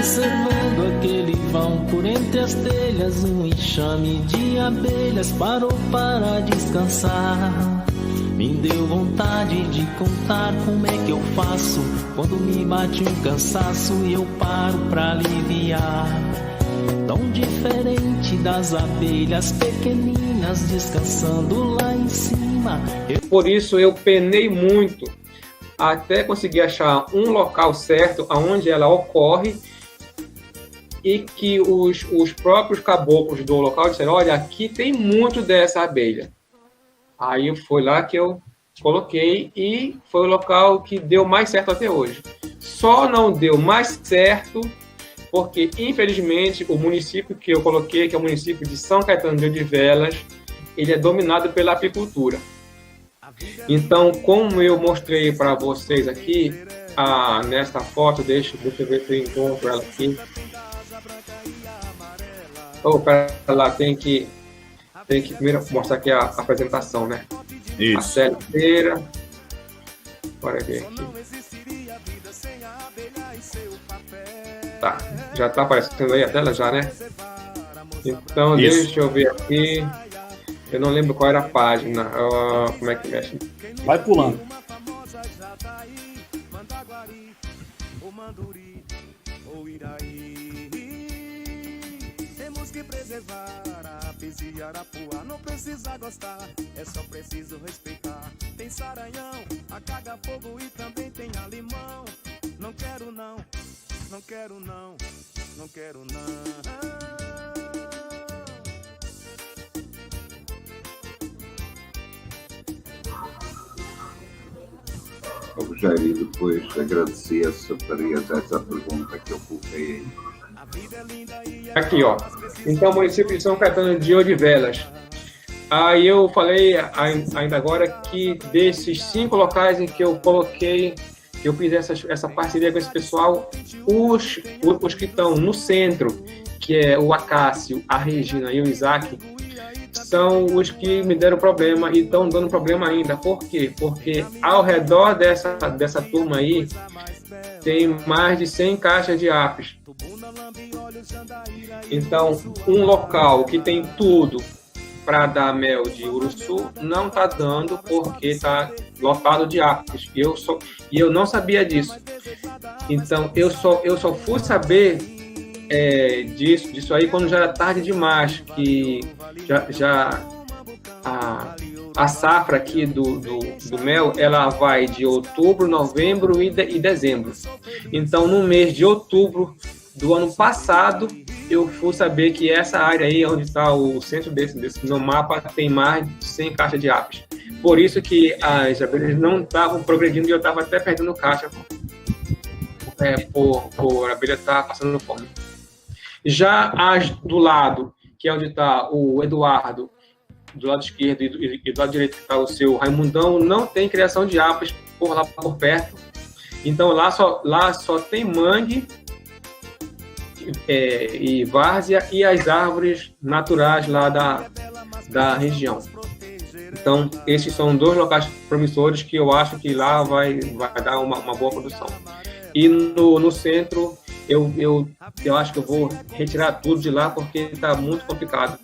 observando aquele vão por entre as telhas, um enxame de abelhas parou para descansar. Me deu vontade de contar como é que eu faço quando me bate um cansaço e eu paro pra aliviar. Tão diferente das abelhas pequeninas descansando lá em cima. Por isso eu penei muito até conseguir achar um local certo onde ela ocorre e que os próprios caboclos do local disseram: olha, aqui tem muito dessa abelha. Aí foi lá que eu coloquei e foi o local que deu mais certo até hoje. Só não deu mais certo porque, infelizmente, o município que eu coloquei, que é o município de São Caetano de Odivelas, ele é dominado pela apicultura. Então, como eu mostrei para vocês aqui, nesta foto, deixa eu ver se eu encontro ela aqui. Pera lá, tem que primeiro mostrar aqui a apresentação, né? Isso. A Célia Feira. Bora ver aqui. Tá, já tá aparecendo aí a tela já, né? Então, Isso. deixa eu ver aqui. Eu não lembro qual era a página. Como é que mexe? Vai pulando. Temos que preservar a apis e arapuá. Não precisa gostar, é só preciso respeitar. Tem saranhão, a caga fogo e também tem a limão. Não quero não, não quero não, não quero não. Rogério, depois agradecia se faria essa pergunta que eu coloquei aí. Aqui, ó. Então, município de São Caetano de Odivelas. Aí eu falei ainda agora que desses 5 locais em que eu coloquei, que eu fiz essa parceria com esse pessoal, os que estão no centro, que é o Acácio, a Regina e o Isaac, são os que me deram problema e estão dando problema ainda. Por quê? Porque ao redor dessa turma aí tem mais de 100 caixas de apis. Então, um local que tem tudo para dar mel de uruçu não está dando porque está lotado de apis. E eu não sabia disso. Então, eu só fui saber disso aí quando já era tarde demais, que já a safra aqui do mel, ela vai de outubro, novembro e dezembro. Então, no mês de outubro do ano passado, eu fui saber que essa área aí, onde está o centro desse meu mapa, tem mais de 100 caixas de apis. Por isso que as abelhas não estavam progredindo e eu estava até perdendo caixa por a abelha estar passando fome. Já as do lado, que é onde está o Eduardo, do lado esquerdo, e do lado direito que está o seu Raimundão, não tem criação de apis por perto. Então lá só tem mangue e várzea e as árvores naturais lá da região. Então, esses são 2 locais promissores que eu acho que lá vai dar uma boa produção. E no centro, eu acho que eu vou retirar tudo de lá porque está muito complicado.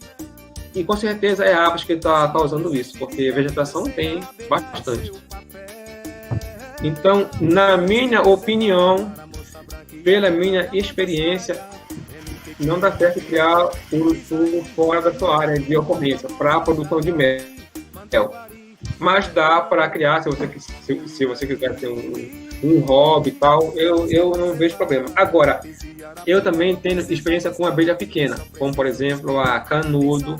E com certeza é a apis que está causando isso, porque vegetação tem bastante. Então, na minha opinião, pela minha experiência, não dá certo criar uruçu fora da sua área de ocorrência para a produção de mel. Mas dá para criar, se você quiser ter um hobby e tal, eu não vejo problema. Agora, eu também tenho experiência com abelha pequena, como por exemplo a canudo,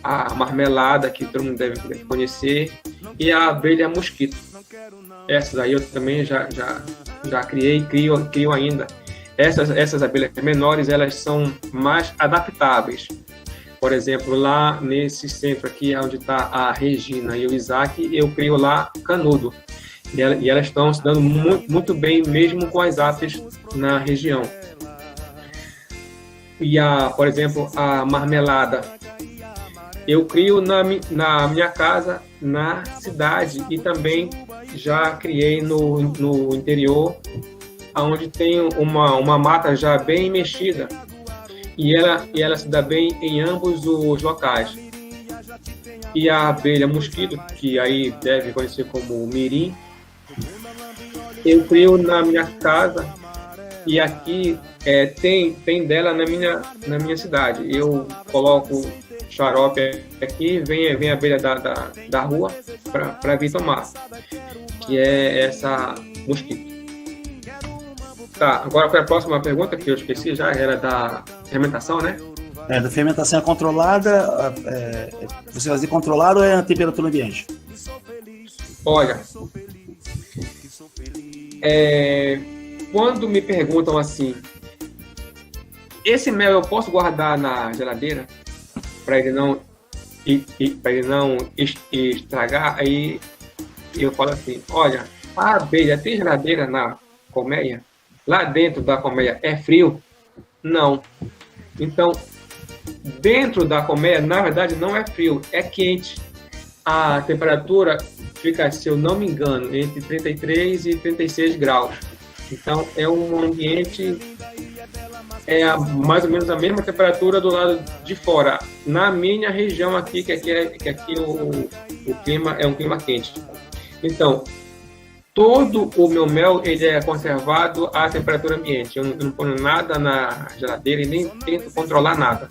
a marmelada, que todo mundo deve conhecer, e a abelha mosquito. Essas aí eu também já criei e crio ainda. Essas abelhas menores, elas são mais adaptáveis. Por exemplo, lá nesse centro aqui, onde está a Regina e o Isaac, eu crio lá canudo. E elas estão se dando muito, muito bem, mesmo com as apis na região. E, por exemplo, a marmelada, eu crio na minha casa, na cidade, e também já criei no interior, onde tem uma mata já bem mexida e ela se dá bem em ambos os locais. E a abelha mosquito, que aí deve conhecer como mirim, eu crio na minha casa e aqui tem dela na minha cidade. Eu coloco xarope aqui, vem a abelha da rua para vir tomar, que é essa mosquito. Tá, agora para a próxima pergunta, que eu esqueci já, era da fermentação, né? Da fermentação é controlada, você vai dizer controlada ou é a temperatura ambiente? Olha, quando me perguntam assim, esse mel eu posso guardar na geladeira para ele não estragar? Aí eu falo assim, olha, a abelha tem geladeira na colmeia? Lá dentro da colmeia é frio? Não. Então, dentro da colmeia, na verdade, não é frio, é quente. A temperatura fica, se eu não me engano, entre 33 e 36 graus. Então, é um ambiente, mais ou menos a mesma temperatura do lado de fora. Na minha região aqui, que aqui o clima é um clima quente. Então, todo o meu mel ele é conservado à temperatura ambiente. Eu não ponho nada na geladeira e nem tento controlar nada.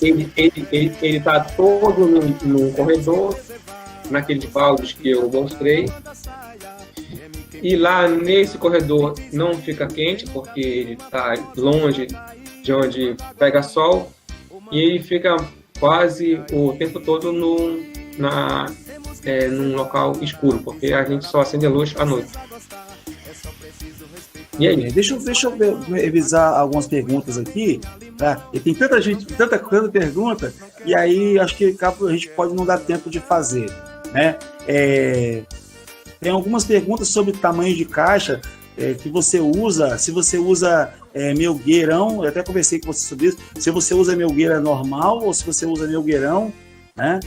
Ele está todo no corredor, naqueles baldes que eu mostrei. E lá nesse corredor não fica quente, porque ele está longe de onde pega sol. E ele fica quase o tempo todo num local escuro, porque a gente só acende a luz à noite. E aí? Deixa eu revisar algumas perguntas aqui, tá? E tem tanta gente, tanta pergunta, e aí acho que a gente pode não dar tempo de fazer, né? Tem algumas perguntas sobre tamanho de caixa que você usa, se você usa melgueirão, eu até conversei com você sobre isso, se você usa melgueira normal ou se você usa melgueirão, né?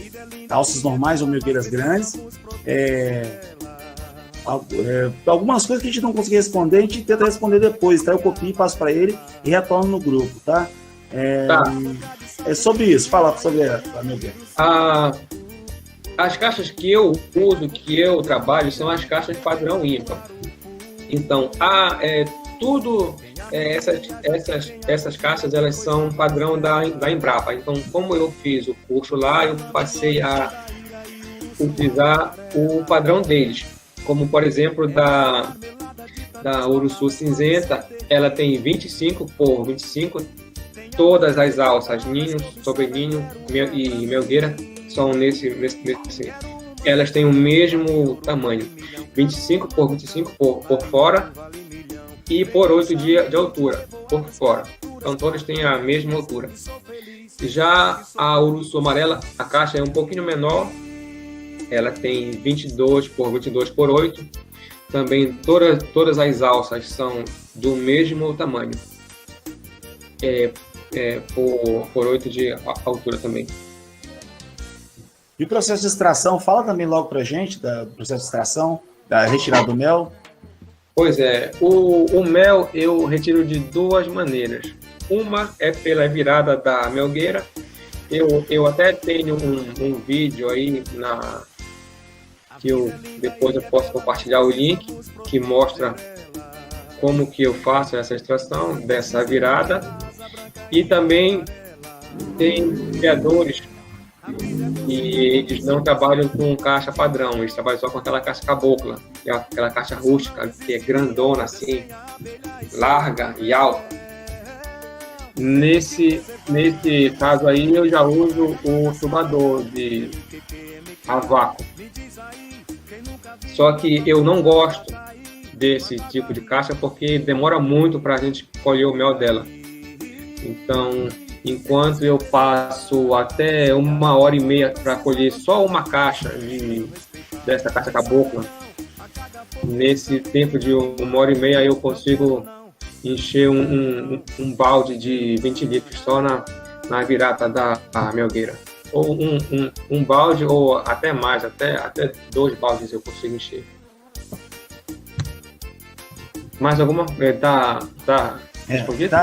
Alças normais ou melgueiras grandes. Algumas coisas que a gente não conseguir responder, a gente tenta responder depois, tá? Eu copio e passo para ele e retorno no grupo, tá? É sobre isso, fala sobre a melgueira. As caixas que eu uso, que eu trabalho, são as caixas padrão ímpar. Então, essas caixas, elas são padrão da Embrapa. Então, como eu fiz o curso lá, eu passei a utilizar o padrão deles. Como, por exemplo, da Uruçu cinzenta, ela tem 25 por 25, todas as alças, ninho, sobreninho e melgueira, são nesse. Elas têm o mesmo tamanho, 25 por 25 por fora e por 8 de altura por fora. Então todas têm a mesma altura. Já a Uruçu amarela, a caixa é um pouquinho menor, ela tem 22 por 22 por 8. Também todas as alças são do mesmo tamanho, por 8 de altura também. E o processo de extração, fala também logo pra gente do processo de extração, da retirada do mel. Pois é, o mel eu retiro de duas maneiras. Uma é pela virada da melgueira. Eu até tenho um vídeo aí que depois eu posso compartilhar o link, que mostra como que eu faço essa extração dessa virada. E também tem criadores e eles não trabalham com caixa padrão, eles trabalham só com aquela caixa cabocla, que é aquela caixa rústica, que é grandona assim, larga e alta. Nesse caso aí eu já uso o tubador a vácuo. Só que eu não gosto desse tipo de caixa porque demora muito para a gente colher o mel dela. Então, enquanto eu passo até 1h30 para colher só uma caixa dessa caixa cabocla, nesse tempo de 1h30 eu consigo encher um balde de 20 litros só na virada da melgueira. Ou um balde, ou até mais, até 2 baldes eu consigo encher. Mais alguma? Tá respondido?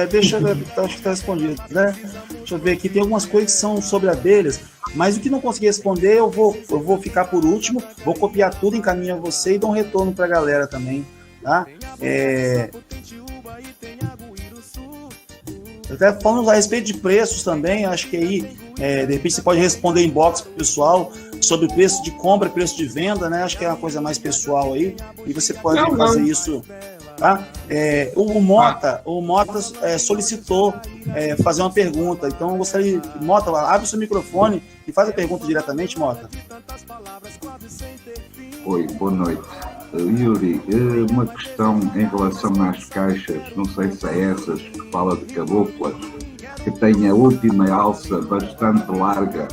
Deixa eu ver, acho que está respondido, né? Deixa eu ver aqui, tem algumas coisas que são sobre abelhas, mas o que não consegui responder, eu vou ficar por último, vou copiar tudo, encaminho a você e dou um retorno para a galera também, tá? Até falando a respeito de preços também, acho que aí, de repente você pode responder inbox pro pessoal sobre preço de compra, preço de venda, né? Acho que é uma coisa mais pessoal aí, e você pode fazer isso, tá? O Mota solicitou fazer uma pergunta, então eu gostaria, Mota, abre o seu microfone e faz a pergunta diretamente, Mota. Oi, boa noite. Yuri, uma questão em relação às caixas, não sei se é essas que fala de caboclas, que tem a última alça bastante larga.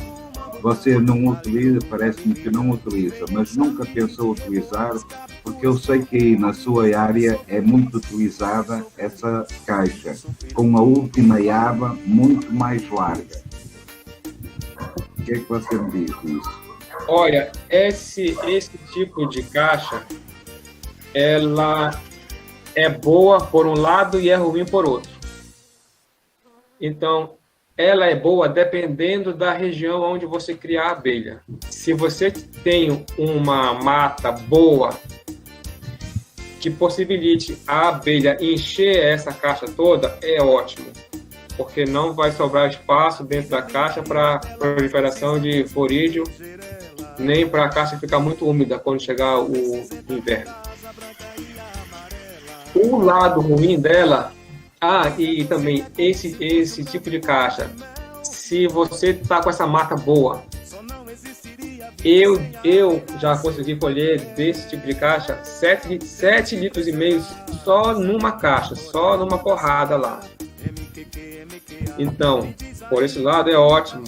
Você não utiliza, parece-me que não utiliza, mas nunca pensou utilizar, porque eu sei que aí na sua área é muito utilizada essa caixa, com a última aba muito mais larga. O que é que você me diz disso? Olha, esse tipo de caixa, ela é boa por um lado e é ruim por outro. Então, ela é boa dependendo da região onde você criar a abelha. Se você tem uma mata boa que possibilite a abelha encher essa caixa toda, é ótimo, porque não vai sobrar espaço dentro da caixa para proliferação de florídeo, nem para a caixa ficar muito úmida quando chegar o inverno. O lado ruim dela, e também esse tipo de caixa, se você está com essa mata boa, eu já consegui colher desse tipo de caixa 7,5 litros só numa caixa, só numa porrada lá. Então, por esse lado é ótimo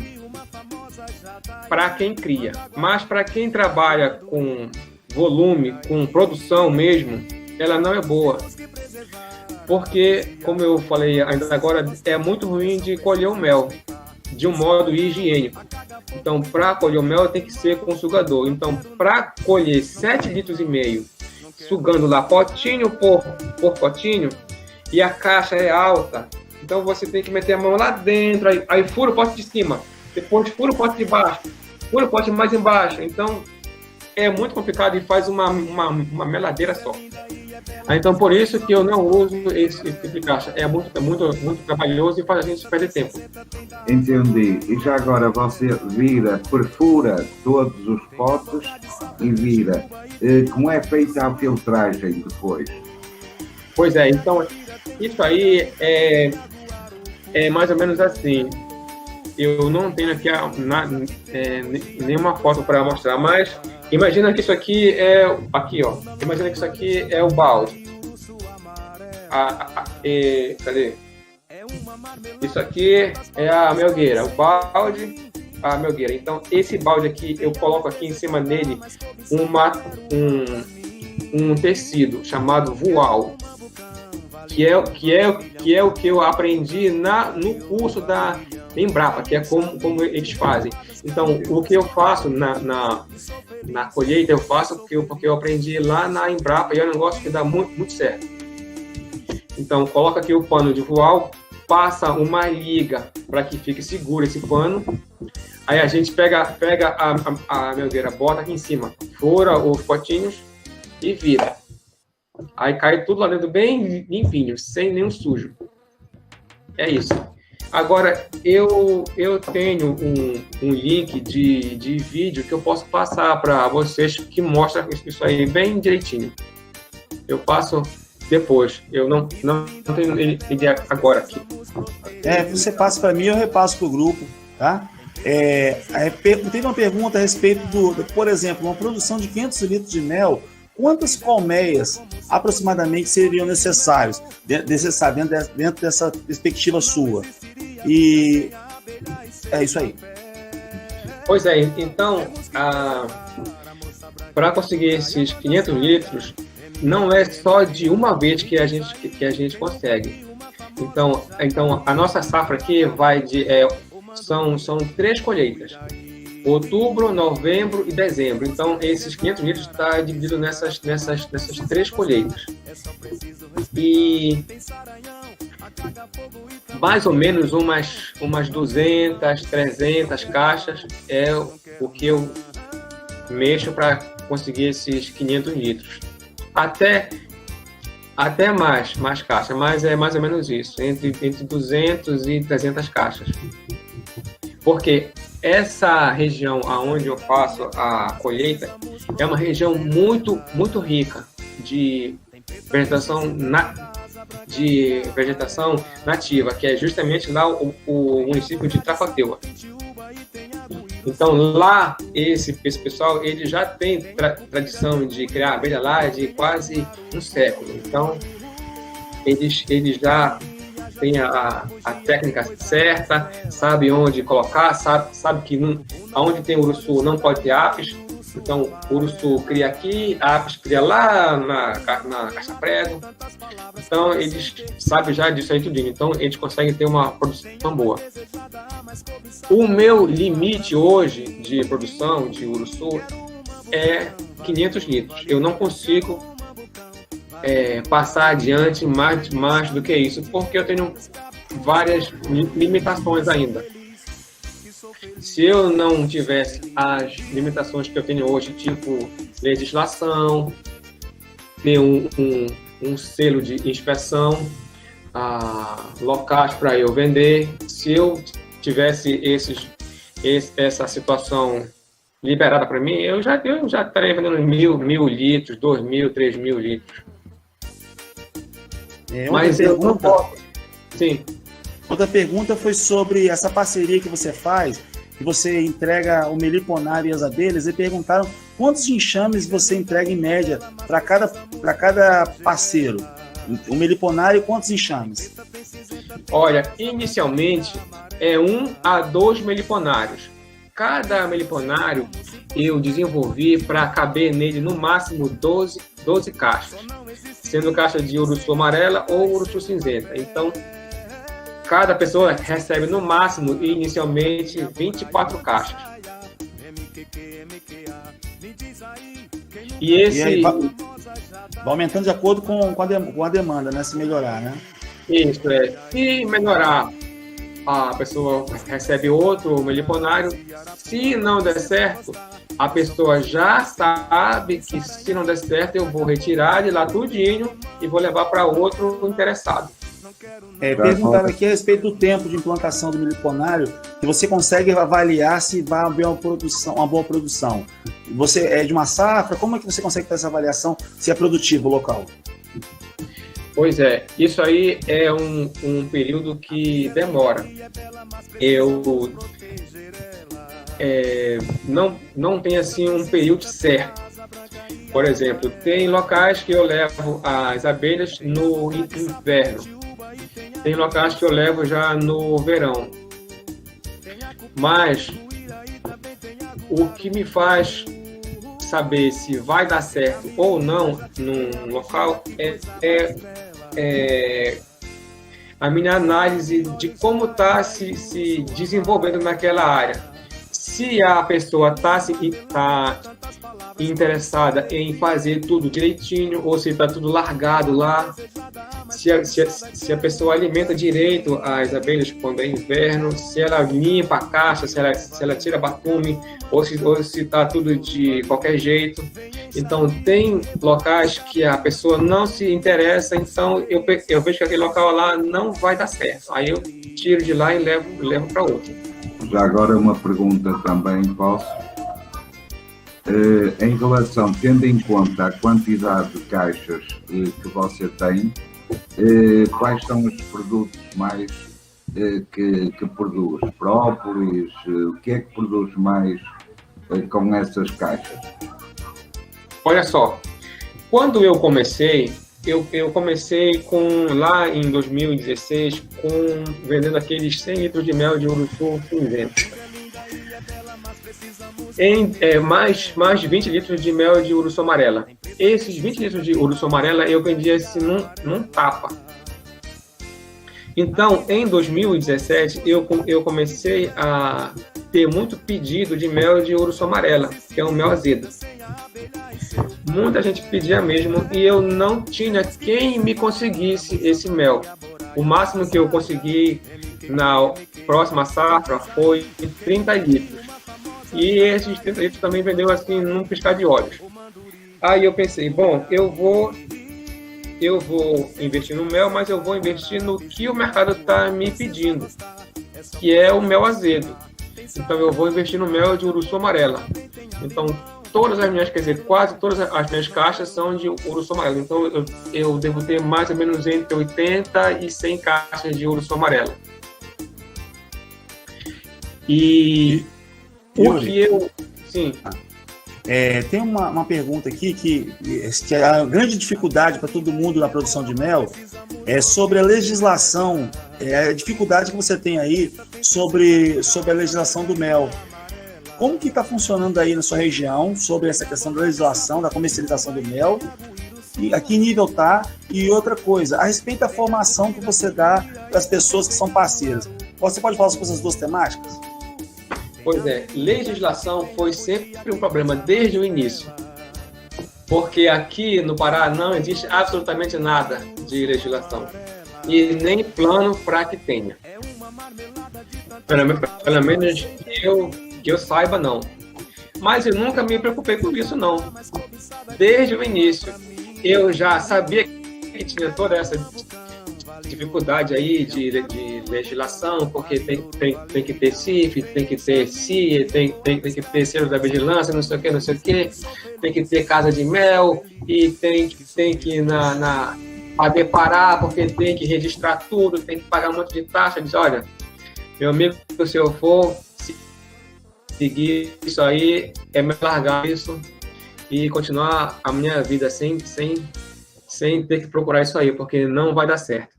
para quem cria, mas para quem trabalha com volume, com produção mesmo, ela não é boa. Porque, como eu falei ainda agora, é muito ruim de colher o mel de um modo higiênico. Então, para colher o mel tem que ser com sugador. Então, para colher 7,5 litros, sugando lá potinho por potinho, e a caixa é alta, então você tem que meter a mão lá dentro, aí fura o pote de cima, depois fura o pote de baixo, fura o pote mais embaixo. Então, é muito complicado e faz uma meladeira só. Então, por isso que eu não uso esse tipo de caixa. É muito trabalhoso e faz a gente perder tempo. Entendi. E já agora você perfura todos os potes e vira. Como é feita a filtragem depois? Pois é, então, isso aí é mais ou menos assim. Eu não tenho aqui nenhuma foto para mostrar, mas imagina que isso aqui imagina que isso aqui é o balde. Cadê? Isso aqui é a melgueira. O balde, a melgueira. Então, esse balde aqui, eu coloco aqui em cima dele um tecido chamado voal, que é o que eu aprendi no curso da Embrapa, que é como eles fazem. Então, o que eu faço na colheita, eu faço porque eu aprendi lá na Embrapa e é um negócio que dá muito certo. Então, coloca aqui o pano de voal, passa uma liga para que fique seguro esse pano. Aí a gente pega a melgueira, bota aqui em cima, fura os potinhos e vira. Aí cai tudo lá dentro bem limpinho, sem nenhum sujo. É isso. Agora, eu tenho um link de vídeo que eu posso passar para vocês que mostra isso aí bem direitinho. Eu passo depois. Eu não tenho ele agora aqui. Você passa para mim, eu repasso para o grupo, tá? Teve uma pergunta a respeito por exemplo, uma produção de 500 litros de mel, quantas colmeias aproximadamente seriam necessárias dentro dessa perspectiva sua? E é isso aí. Pois é, então, para conseguir esses 500 litros, não é só de uma vez que a gente consegue. Então a nossa safra aqui vai são 3 colheitas. Outubro, novembro e dezembro. Então, esses 500 litros está dividido nessas 3 colheitas. E mais ou menos umas 200, 300 caixas é o que eu mexo para conseguir esses 500 litros. Até mais caixas, mas é mais ou menos isso, entre 200 e 300 caixas. Porque essa região onde eu faço a colheita é uma região muito, muito rica de vegetação nativa, que é justamente lá o município de Trapateua. Então lá esse pessoal ele já tem tradição de criar abelha lá de quase um século. Então eles já têm a técnica certa, sabe onde colocar, sabe que onde tem uruçu não pode ter apis. Então, o uruçu cria aqui, a apis cria lá na caixa prego. Então, eles sabem já disso aí tudinho. Então, eles conseguem ter uma produção boa. O meu limite hoje de produção de uruçu é 500 litros. Eu não consigo passar adiante mais do que isso, porque eu tenho várias limitações ainda. Se eu não tivesse as limitações que eu tenho hoje, tipo legislação, ter um selo de inspeção, locais para eu vender, se eu tivesse essa situação liberada para mim, eu já estaria vendendo 1.000 litros, 2.000, 3.000 litros. Mas eu não posso. Sim. Outra pergunta foi sobre essa parceria que você faz, que você entrega o meliponário e as abelhas, e perguntaram quantos enxames você entrega em média para cada parceiro. O meliponário, quantos enxames? Olha, inicialmente é 1 a 2 meliponários. Cada meliponário eu desenvolvi para caber nele no máximo 12 caixas, sendo caixa de uruçu amarela ou uruçu cinzenta. Então, cada pessoa recebe no máximo, inicialmente, 24 caixas. E esse... aí, vai aumentando de acordo com a demanda, né? Se melhorar, né? Isso, se melhorar, a pessoa recebe outro meliponário. Se não der certo, a pessoa já sabe que se não der certo, eu vou retirar de lá tudinho e vou levar para outro interessado. Perguntaram aqui a respeito do tempo de implantação do meliponário, que você consegue avaliar se vai haver uma boa produção. Você é de uma safra? Como é que você consegue ter essa avaliação se é produtivo o local? Pois é, isso aí é um período que demora. Eu não tenho assim um período certo. Por exemplo, tem locais que eu levo as abelhas no inverno. Tem locais que eu levo já no verão. Mas o que me faz saber se vai dar certo ou não num local é a minha análise de como está se desenvolvendo naquela área. Se a pessoa está interessada em fazer tudo direitinho ou se está tudo largado lá, se a pessoa alimenta direito as abelhas quando é inverno, se ela limpa a caixa, se ela tira batume ou se está tudo de qualquer jeito. Então, tem locais que a pessoa não se interessa, então eu vejo que aquele local lá não vai dar certo. Aí eu tiro de lá e levo para outro. Já agora uma pergunta também, posso? Em relação, tendo em conta a quantidade de caixas que você tem, quais são os produtos mais que produz? Própolis? O que é que produz mais com essas caixas? Olha só, quando eu comecei, eu comecei lá em 2016 vendendo aqueles 100 litros de mel de uruçu cinzento. Mais de 20 litros de mel de uruçu amarela. Esses 20 litros de uruçu amarela eu vendia assim num tapa. Então, em 2017, eu comecei a ter muito pedido de mel de uruçu amarela, que é um mel azedo. Muita gente pedia mesmo e eu não tinha quem me conseguisse esse mel. O máximo que eu consegui na próxima safra foi 30 litros. E esses 30 litros também vendeu assim num piscar de olhos. Aí eu pensei, bom, eu vou investir no mel, mas eu vou investir no que o mercado está me pedindo, que é o mel azedo. Então eu vou investir no mel de uruçu amarela. Então todas as minhas, quer dizer, quase todas as minhas caixas são de uruçu amarela. Então eu devo ter mais ou menos entre 80 e 100 caixas de uruçu amarela. E o que eu... Sim. Tem uma pergunta aqui que é a grande dificuldade para todo mundo na produção de mel é sobre a legislação, a dificuldade que você tem aí sobre a legislação do mel. Como que está funcionando aí na sua região sobre essa questão da legislação, da comercialização do mel? E a que nível está? E outra coisa, a respeito da formação que você dá para as pessoas que são parceiras. Você pode falar sobre essas duas temáticas? Pois é, legislação foi sempre um problema desde o início, porque aqui no Pará não existe absolutamente nada de legislação e nem plano para que tenha. Pelo menos que eu saiba, não. Mas eu nunca me preocupei com isso, não. Desde o início, eu já sabia que tinha toda essa dificuldade aí de legislação, porque tem que ter CIF, tem que ter CIA, tem que ter selo da vigilância, não sei o que, tem que ter casa de mel, e tem que ir para deparar, porque tem que registrar tudo, tem que pagar um monte de taxa. Diz, olha, meu amigo, se eu for seguir isso aí, é melhor largar isso e continuar a minha vida sem ter que procurar isso aí, porque não vai dar certo.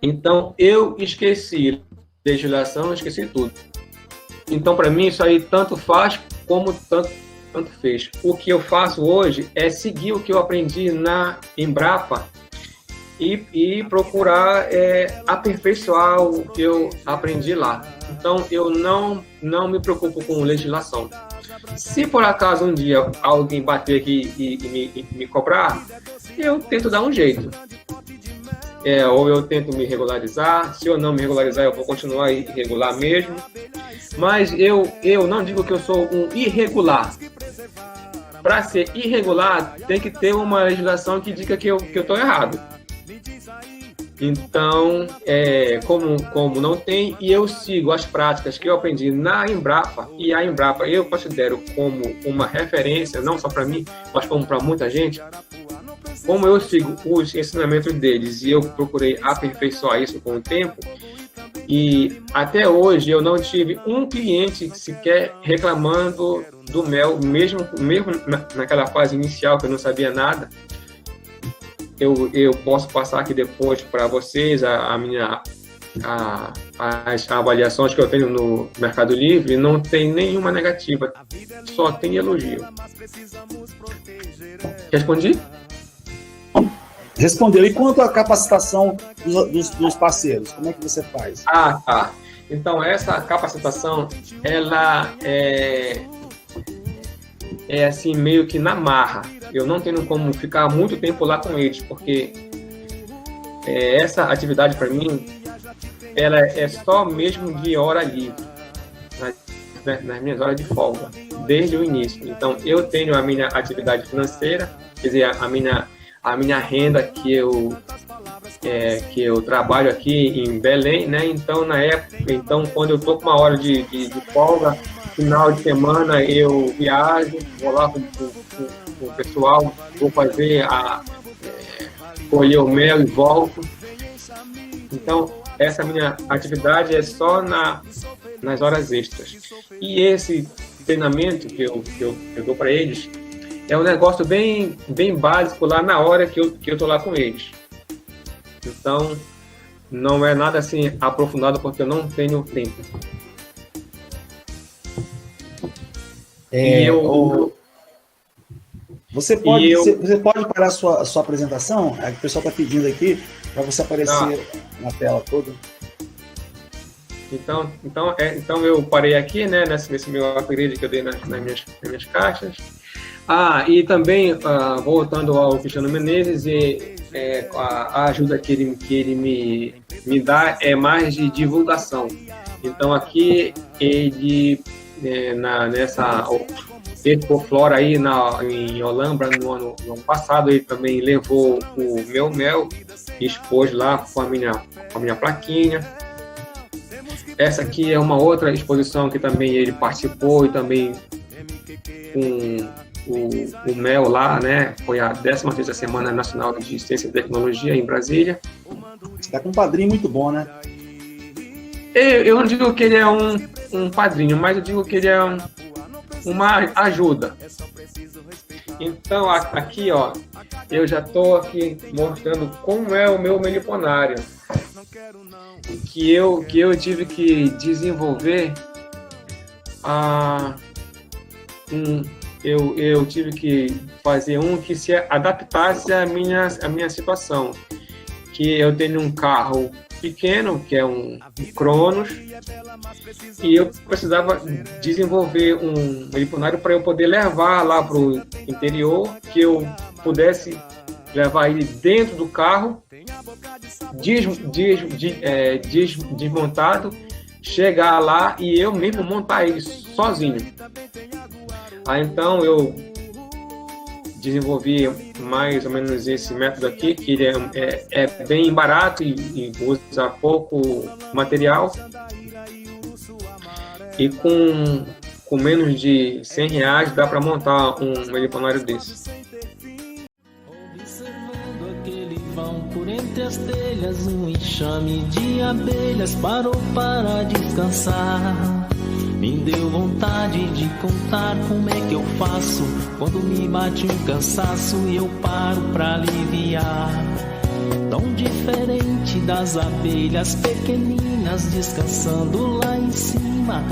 Então, eu esqueci legislação, esqueci tudo. Então, para mim, isso aí tanto faz como tanto fez. O que eu faço hoje é seguir o que eu aprendi na Embrapa e procurar aperfeiçoar o que eu aprendi lá. Então, eu não me preocupo com legislação. Se por acaso um dia alguém bater aqui e me cobrar, eu tento dar um jeito. Ou eu tento me regularizar. Se eu não me regularizar, eu vou continuar irregular mesmo. Mas eu não digo que eu sou um irregular. Para ser irregular, tem que ter uma legislação que diga que eu estou errado. Então, como não tem, e eu sigo as práticas que eu aprendi na Embrapa, e a Embrapa eu considero como uma referência, não só para mim, mas como para muita gente. Como eu sigo os ensinamentos deles e eu procurei aperfeiçoar isso com o tempo, e até hoje eu não tive um cliente sequer reclamando do mel, mesmo naquela fase inicial que eu não sabia nada. Eu posso passar aqui depois para vocês as avaliações que eu tenho no Mercado Livre, não tem nenhuma negativa, só tem elogio. Respondi? Respondeu. E quanto à capacitação dos parceiros, como é que você faz? Tá. Então, essa capacitação, ela é assim, meio que na marra. Eu não tenho como ficar muito tempo lá com eles, porque essa atividade, para mim, ela é só mesmo de hora livre, nas minhas horas de folga, desde o início. Então, eu tenho a minha atividade financeira, quer dizer, a minha renda que eu trabalho aqui em Belém, né? Então, quando eu estou com uma hora de folga, final de semana eu viajo, vou lá com o pessoal, vou fazer colher o mel e volto. Então, essa minha atividade é só nas horas extras. E esse treinamento que eu dou para eles é um negócio bem básico lá na hora que eu estou lá com eles. Então, não é nada assim aprofundado, porque eu não tenho tempo. Você pode parar a sua apresentação? O pessoal está pedindo aqui para você aparecer na tela toda. Então eu parei aqui, né, nesse meu upgrade que eu dei nas minhas caixas. E também, voltando ao Cristiano Menezes, a ajuda que ele me dá é mais de divulgação. Então, aqui, nessa Expoflora aí em Olambra, no ano passado, ele também levou o meu mel e expôs lá com a minha plaquinha. Essa aqui é uma outra exposição que também ele participou, e também com o mel lá, né? Foi a 16ª Semana Nacional de Ciência e Tecnologia em Brasília. Você está com um padrinho muito bom, né? Eu não digo que ele é um padrinho, mas eu digo que ele é uma ajuda. Então, aqui, ó, eu já estou aqui mostrando como é o meu meliponário, que eu tive que desenvolver eu tive que fazer que se adaptasse à minha situação, que eu tenho um carro pequeno, que é um Cronos, e eu precisava desenvolver um meliponário para eu poder levar lá para o interior, que eu pudesse levar ele dentro do carro, desmontado, chegar lá e eu mesmo montar ele sozinho. Então eu desenvolvi mais ou menos esse método aqui, que ele é bem barato e usa pouco material, e com menos de R$100 dá para montar um meliponário desse. Observando aquele vão por entre as telhas, um enxame de abelhas parou para descansar. Me deu vontade de contar como é que eu faço quando me bate um cansaço e eu paro pra aliviar. Tão diferente das abelhas pequeninas descansando lá em cima.